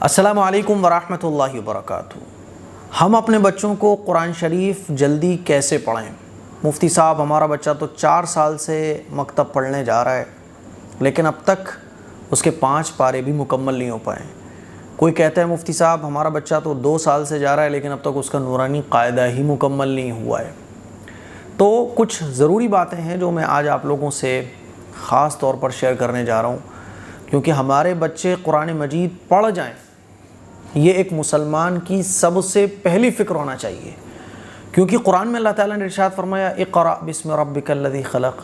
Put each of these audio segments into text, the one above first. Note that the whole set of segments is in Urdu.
السلام علیکم ورحمۃ اللہ وبرکاتہ۔ ہم اپنے بچوں کو قرآن شریف جلدی کیسے پڑھائیں؟ مفتی صاحب، ہمارا بچہ تو 4 سال سے مکتب پڑھنے جا رہا ہے لیکن اب تک اس کے 5 پارے بھی مکمل نہیں ہو پائے۔ کوئی کہتا ہے مفتی صاحب ہمارا بچہ تو 2 سال سے جا رہا ہے لیکن اب تک اس کا نورانی قاعدہ ہی مکمل نہیں ہوا ہے۔ تو کچھ ضروری باتیں ہیں جو میں آج آپ لوگوں سے خاص طور پر شیئر کرنے جا رہا ہوں، کیونکہ ہمارے بچے قرآن مجید پڑھ جائیں یہ ایک مسلمان کی سب سے پہلی فکر ہونا چاہیے، کیونکہ قرآن میں اللہ تعالیٰ نے ارشاد فرمایا اقرأ بسم ربک الذی خلق،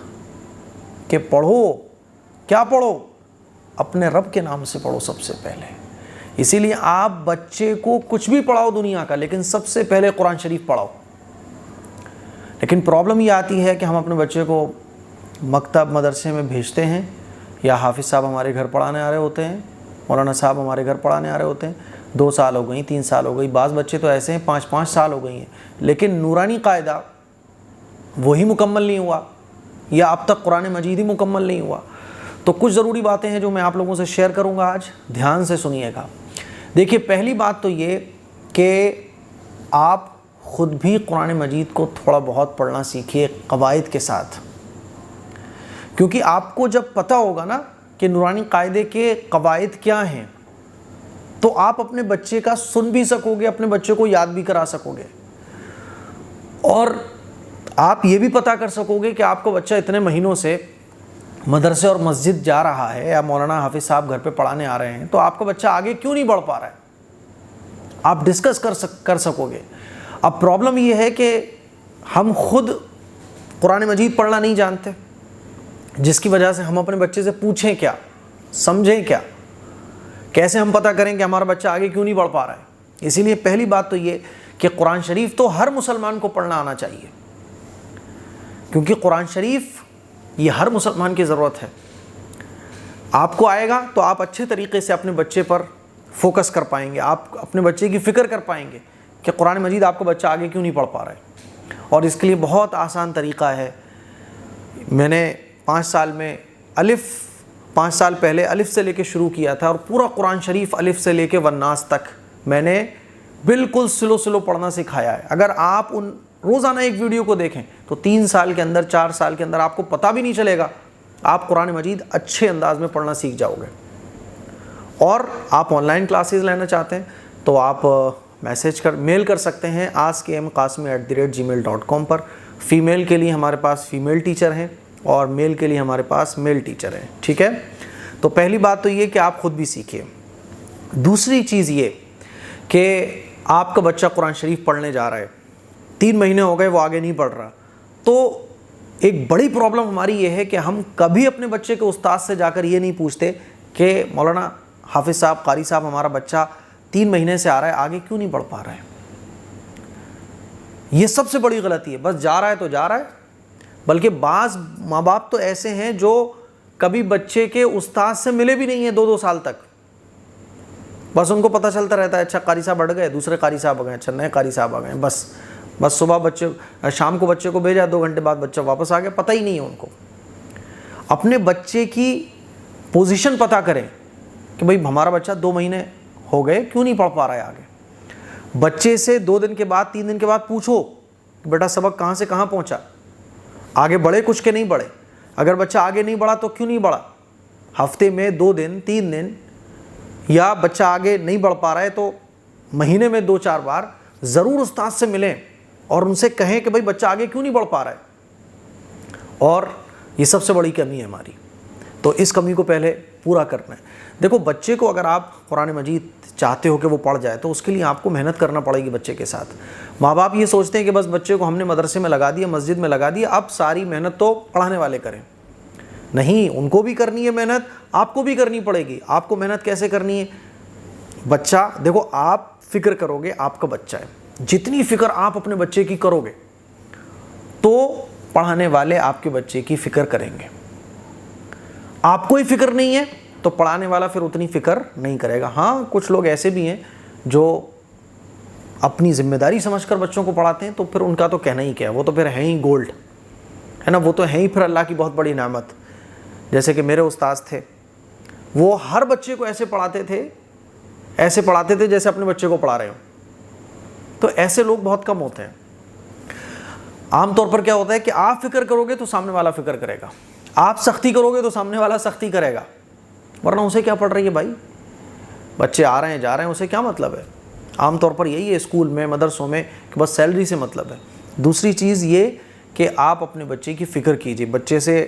کہ پڑھو، کیا پڑھو؟ اپنے رب کے نام سے پڑھو سب سے پہلے۔ اسی لیے آپ بچے کو کچھ بھی پڑھاؤ دنیا کا، لیکن سب سے پہلے قرآن شریف پڑھاؤ۔ لیکن پرابلم یہ آتی ہے کہ ہم اپنے بچے کو مکتب مدرسے میں بھیجتے ہیں، یا حافظ صاحب ہمارے گھر پڑھانے آ رہے ہوتے ہیں، مولانا صاحب ہمارے گھر پڑھانے آ رہے ہوتے ہیں، 2 سال ہو گئی، 3 سال ہو گئی، بعض بچے تو ایسے ہیں 5 سال ہو گئی ہیں، لیکن نورانی قاعدہ وہی مکمل نہیں ہوا، یا اب تک قرآن مجید ہی مکمل نہیں ہوا۔ تو کچھ ضروری باتیں ہیں جو میں آپ لوگوں سے شیئر کروں گا آج، دھیان سے سنیے گا۔ دیکھیے، پہلی بات تو یہ کہ آپ خود بھی قرآن مجید کو تھوڑا بہت پڑھنا سیکھیے قواعد کے ساتھ، کیونکہ آپ کو جب پتہ ہوگا نا کہ نورانی قاعدے کے قواعد کیا ہیں تو آپ اپنے بچے کا سن بھی سکو گے، اپنے بچے کو یاد بھی کرا سکو گے، اور آپ یہ بھی پتہ کر سکو گے کہ آپ کو بچہ اتنے مہینوں سے مدرسے اور مسجد جا رہا ہے، یا مولانا حافظ صاحب گھر پہ پڑھانے آ رہے ہیں، تو آپ کا بچہ آگے کیوں نہیں بڑھ پا رہا ہے، آپ ڈسکس کر سکو گے۔ اب پرابلم یہ ہے کہ ہم خود قرآن مجید پڑھنا نہیں جانتے، جس کی وجہ سے ہم اپنے بچے سے پوچھیں کیا، سمجھیں کیا، کیسے ہم پتہ کریں کہ ہمارا بچہ آگے کیوں نہیں بڑھ پا رہا ہے۔ اسی لیے پہلی بات تو یہ کہ قرآن شریف تو ہر مسلمان کو پڑھنا آنا چاہیے، کیونکہ قرآن شریف یہ ہر مسلمان کی ضرورت ہے۔ آپ کو آئے گا تو آپ اچھے طریقے سے اپنے بچے پر فوکس کر پائیں گے، آپ اپنے بچے کی فکر کر پائیں گے کہ قرآن مجید آپ کا بچہ آگے کیوں نہیں پڑھ پا رہا ہے۔ اور اس کے لیے بہت آسان طریقہ ہے۔ میں نے 5 سال میں 5 سال پہلے الف سے لے کے شروع کیا تھا، اور پورا قرآن شریف الف سے لے کے والناس تک میں نے بالکل سلو پڑھنا سکھایا ہے۔ اگر آپ روزانہ ایک ویڈیو کو دیکھیں تو 3 سال کے اندر، 4 سال کے اندر آپ کو پتہ بھی نہیں چلے گا، آپ قرآن مجید اچھے انداز میں پڑھنا سیکھ جاؤ گے۔ اور آپ آن لائن کلاسز لینا چاہتے ہیں تو آپ میل کر سکتے ہیں askmqasmi@gmail.com پر۔ فیمیل کے لیے ہمارے پاس فیمیل ٹیچر ہیں اور میل کے لیے ہمارے پاس میل ٹیچر ہیں، ٹھیک ہے؟ تو پہلی بات تو یہ کہ آپ خود بھی سیکھیے۔ دوسری چیز یہ کہ آپ کا بچہ قرآن شریف پڑھنے جا رہا ہے، 3 مہینے ہو گئے وہ آگے نہیں پڑھ رہا، تو ایک بڑی پرابلم ہماری یہ ہے کہ ہم کبھی اپنے بچے کے استاد سے جا کر یہ نہیں پوچھتے کہ مولانا حافظ صاحب، قاری صاحب، ہمارا بچہ 3 مہینے سے آ رہا ہے، آگے کیوں نہیں پڑھ پا رہا ہے۔ یہ سب سے بڑی غلطی ہے۔ بس جا رہا ہے تو جا رہا ہے، بلکہ بعض ماں باپ تو ایسے ہیں جو کبھی بچے کے استاد سے ملے بھی نہیں ہیں 2 سال تک، بس ان کو پتہ چلتا رہتا ہے اچھا قاری صاحب بڑھ گئے، دوسرے قاری صاحب آ گئے، اچھا نئے قاری صاحب آ گئے، بس صبح شام کو بچے کو بھیجا، 2 گھنٹے بعد بچہ واپس آ گیا، پتہ ہی نہیں ہے ان کو۔ اپنے بچے کی پوزیشن پتہ کریں کہ بھئی ہمارا بچہ 2 مہینے ہو گئے کیوں نہیں پڑھ پا رہا ہے آگے۔ بچے سے 2 دن کے بعد، 3 دن کے بعد پوچھو کہ بیٹا سبق کہاں سے کہاں پہنچا، آگے بڑھے کچھ کے نہیں بڑھے۔ اگر بچہ آگے نہیں بڑھا تو کیوں نہیں بڑھا؟ ہفتے میں 2 دن، 3 دن، یا بچہ آگے نہیں بڑھ پا رہا ہے تو مہینے میں 2-4 بار ضرور استاد سے ملیں اور ان سے کہیں کہ بھئی بچہ آگے کیوں نہیں بڑھ پا رہا ہے۔ اور یہ سب سے بڑی کمی ہے ہماری، تو اس کمی کو پہلے پورا کرنا ہے۔ دیکھو، بچے کو اگر آپ قرآن مجید چاہتے ہو کہ وہ پڑھ جائے تو اس کے لیے آپ کو محنت کرنا پڑے گی بچے کے ساتھ۔ ماں باپ یہ سوچتے ہیں کہ بس بچے کو ہم نے مدرسے میں لگا دیا، مسجد میں لگا دیا، اب ساری محنت تو پڑھانے والے کریں۔ نہیں، ان کو بھی کرنی ہے محنت، آپ کو بھی کرنی پڑے گی۔ آپ کو محنت کیسے کرنی ہے؟ بچہ، دیکھو آپ فکر کرو گے، آپ کا بچہ ہے، جتنی فکر آپ اپنے بچے کی کرو گے تو پڑھانے والے آپ کے بچے کی فکر کریں گے۔ آپ کو ہی فکر نہیں ہے تو پڑھانے والا پھر اتنی فکر نہیں کرے گا۔ ہاں، کچھ لوگ ایسے بھی ہیں جو اپنی ذمہ داری سمجھ کر بچوں کو پڑھاتے ہیں، تو پھر ان کا تو کہنا ہی کیا ہے، وہ تو پھر ہیں ہی گولڈ، ہے نا، وہ تو ہیں ہی پھر اللہ کی بہت بڑی نعمت۔ جیسے کہ میرے استاذ تھے، وہ ہر بچے کو ایسے پڑھاتے تھے ایسے پڑھاتے تھے جیسے اپنے بچے کو پڑھا رہے ہو. تو ایسے لوگ بہت کم ہوتے ہیں. عام طور پر کیا ہوتا ہے کہ آپ فکر کرو گے تو سامنے والا فکر کرے گا, آپ سختی کرو گے تو سامنے والا سختی کرے گا, ورنہ اسے کیا پڑھ رہی ہے بھائی, بچے آ رہے ہیں جا رہے ہیں, اسے کیا مطلب ہے. عام طور پر یہی ہے اسکول میں, مدرسوں میں, کہ بس سیلری سے مطلب ہے. دوسری چیز یہ کہ آپ اپنے بچے کی فکر کیجئے, بچے سے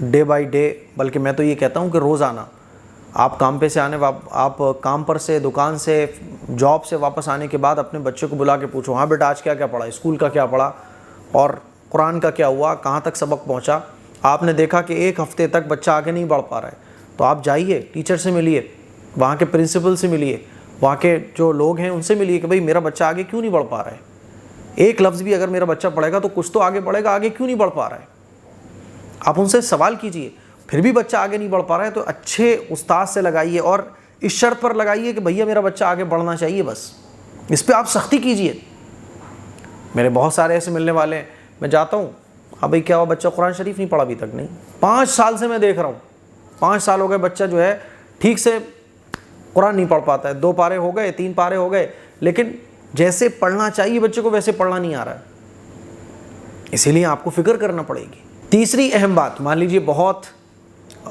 ڈے بائی ڈے, بلکہ میں تو یہ کہتا ہوں کہ روزانہ آپ کام پہ سے آپ کام پر سے, دکان سے, جاب سے واپس آنے کے بعد اپنے بچے کو بلا کے پوچھو, ہاں بیٹا آج کیا کیا پڑھا, اسکول کا کیا پڑھا, اور قرآن کا کیا ہوا, کہاں تک سبق پہنچا. آپ نے دیکھا کہ ایک ہفتے تک بچہ آگے نہیں بڑھ پا رہا ہے, تو آپ جائیے ٹیچر سے ملیے, وہاں کے پرنسپل سے ملیے, وہاں کے جو لوگ ہیں ان سے ملیے کہ بھئی میرا بچہ آگے کیوں نہیں بڑھ پا رہا ہے. ایک لفظ بھی اگر میرا بچہ پڑھے گا تو کچھ تو آگے بڑھے گا, آگے کیوں نہیں بڑھ پا رہا ہے. آپ ان سے سوال کیجئے. پھر بھی بچہ آگے نہیں بڑھ پا رہا ہے تو اچھے استاد سے لگائیے, اور اس شرط پر لگائیے کہ بھیا میرا بچہ آگے بڑھنا چاہیے, بس اس پہ آپ سختی کیجئے. میرے بہت سارے ایسے ملنے والے ہیں, میں جاتا ہوں, ہاں بھئی کیا ہوا, بچہ قرآن شریف نہیں پڑھا ابھی تک. نہیں, 5 سال سے میں دیکھ رہا ہوں, 5 سال ہو گئے بچہ جو ہے ٹھیک سے قرآن نہیں پڑھ پاتا ہے. 2 پارے ہو گئے, 3 پارے ہو گئے, لیکن جیسے پڑھنا چاہیے بچے کو ویسے پڑھنا نہیں آ رہا ہے. اسی لیے آپ کو فکر کرنا پڑے گی. تیسری اہم بات, مان لیجیے بہت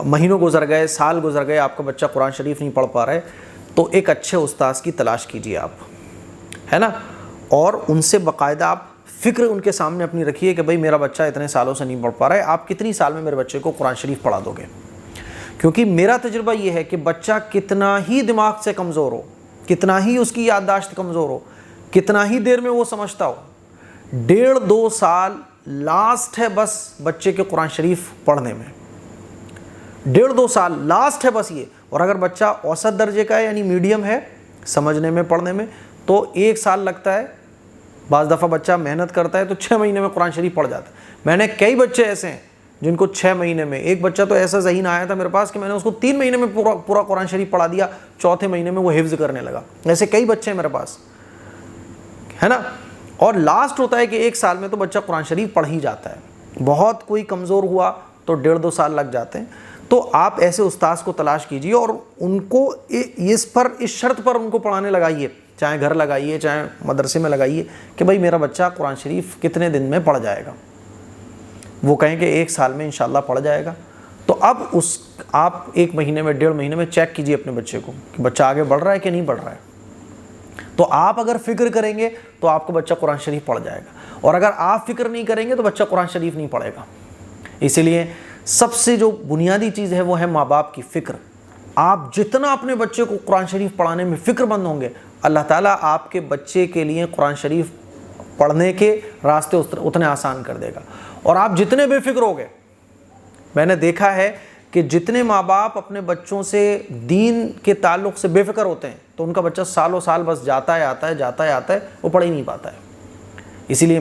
مہینوں گزر گئے, سال گزر گئے, آپ کا بچہ قرآن شریف نہیں پڑھ پا رہا ہے, تو ایک اچھے استاذ کی تلاش کیجیے آپ, ہے نا, اور ان سے باقاعدہ آپ فکر ان کے سامنے اپنی رکھیے کہ بھئی میرا بچہ اتنے سالوں سے نہیں پڑھ پا رہا ہے, آپ کتنی سال میں میرے بچے کو قرآن شریف پڑھا دو گے. کیونکہ میرا تجربہ یہ ہے کہ بچہ کتنا ہی دماغ سے کمزور ہو, کتنا ہی اس کی یادداشت کمزور ہو, کتنا ہی دیر میں وہ سمجھتا ہو, 1.5-2 سال لاسٹ ہے بس بچے کے قرآن شریف پڑھنے میں. 1.5-2 سال لاسٹ ہے بس یہ. اور اگر بچہ اوسط درجے کا ہے, یعنی میڈیم ہے سمجھنے میں, پڑھنے میں, تو 1 سال لگتا ہے. بعض دفعہ بچہ محنت کرتا ہے تو 6 مہینے میں قرآن شریف پڑھ جاتا ہے. میں نے کئی بچے ایسے ہیں جن کو 6 مہینے میں, ایک بچہ تو ایسا ذہین آیا تھا میرے پاس کہ میں نے اس کو 3 مہینے میں پورا قرآن شریف پڑھا دیا, 4تھے مہینے میں وہ حفظ کرنے لگا. ایسے کئی بچے ہیں میرے پاس, ہے نا. اور لاسٹ ہوتا ہے کہ 1 سال میں تو بچہ قرآن شریف پڑھ ہی جاتا ہے. بہت کوئی کمزور ہوا تو 1.5-2 سال لگ جاتے ہیں. تو آپ ایسے استاذ کو تلاش کیجئے اور ان کو اس شرط پر ان کو پڑھانے لگائیے, چاہے گھر لگائیے چاہے مدرسے میں لگائیے, کہ بھئی میرا بچہ قرآن شریف کتنے دن میں پڑھ جائے گا. وہ کہیں کہ 1 سال میں انشاءاللہ پڑھ جائے گا. تو اب آپ 1 مہینے میں 1.5 مہینے میں چیک کیجئے اپنے بچے کو کہ بچہ آگے بڑھ رہا ہے کہ نہیں بڑھ رہا ہے. تو آپ اگر فکر کریں گے تو آپ کا بچہ قرآن شریف پڑھ جائے گا, اور اگر آپ فکر نہیں کریں گے تو بچہ قرآن شریف نہیں پڑھے گا. اسی لیے سب سے جو بنیادی چیز ہے وہ ہے ماں باپ کی فکر. آپ جتنا اپنے بچے کو قرآن شریف پڑھانے میں فکر مند ہوں گے, اللہ تعالیٰ آپ کے بچے کے لیے قرآن شریف پڑھنے کے راستے اتنے آسان کر دے گا. اور آپ جتنے بے فکر ہو گے, میں نے دیکھا ہے کہ جتنے ماں باپ اپنے بچوں سے دین کے تعلق سے بے فکر ہوتے ہیں تو ان کا بچہ سالوں سال بس جاتا ہے آتا ہے, وہ پڑھ ہی نہیں پاتا ہے. اسی لیے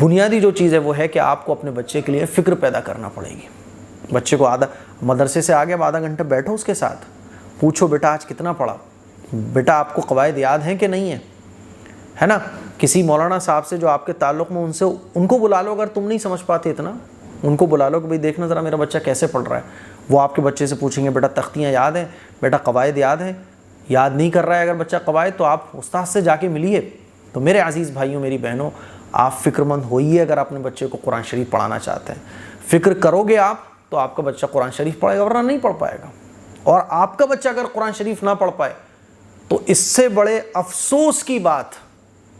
بنیادی جو چیز ہے وہ ہے کہ آپ کو اپنے بچے کے لیے فکر پیدا کرنا پڑے گی. بچے کو مدرسے سے آگے آدھا گھنٹہ بیٹھو اس کے ساتھ, پوچھو بیٹا آج کتنا پڑھا, بیٹا آپ کو قواعد یاد ہیں کہ نہیں ہیں, ہے نا. کسی مولانا صاحب سے جو آپ کے تعلق میں ان کو بلا لو, اگر تم نہیں سمجھ پاتے اتنا, ان کو بلا لو کہ بھئی دیکھنا ذرا میرا بچہ کیسے پڑھ رہا ہے. وہ آپ کے بچے سے پوچھیں گے بیٹا تختیاں یاد ہیں, بیٹا قواعد یاد ہیں. یاد نہیں کر رہا ہے اگر بچہ قواعد, تو آپ استاد سے جا کے ملیے. تو میرے عزیز بھائیوں میری بہنوں, آپ فکر مند ہوئیے اگر اپنے بچے کو قرآن شریف پڑھانا چاہتے ہیں. فکر کرو گے آپ تو آپ کا بچہ قرآن شریف پڑھے گا, ورنہ نہیں پڑھ پائے گا. اور آپ کا بچہ اگر قرآن شریف نہ پڑھ پائے تو اس سے بڑے افسوس کی بات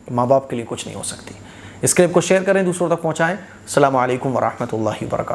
ماں باپ کے لیے کچھ نہیں ہو سکتی. اس کلپ کو شیئر کریں, دوسروں تک پہنچائیں. السلام علیکم ورحمۃ اللہ وبرکاتہ.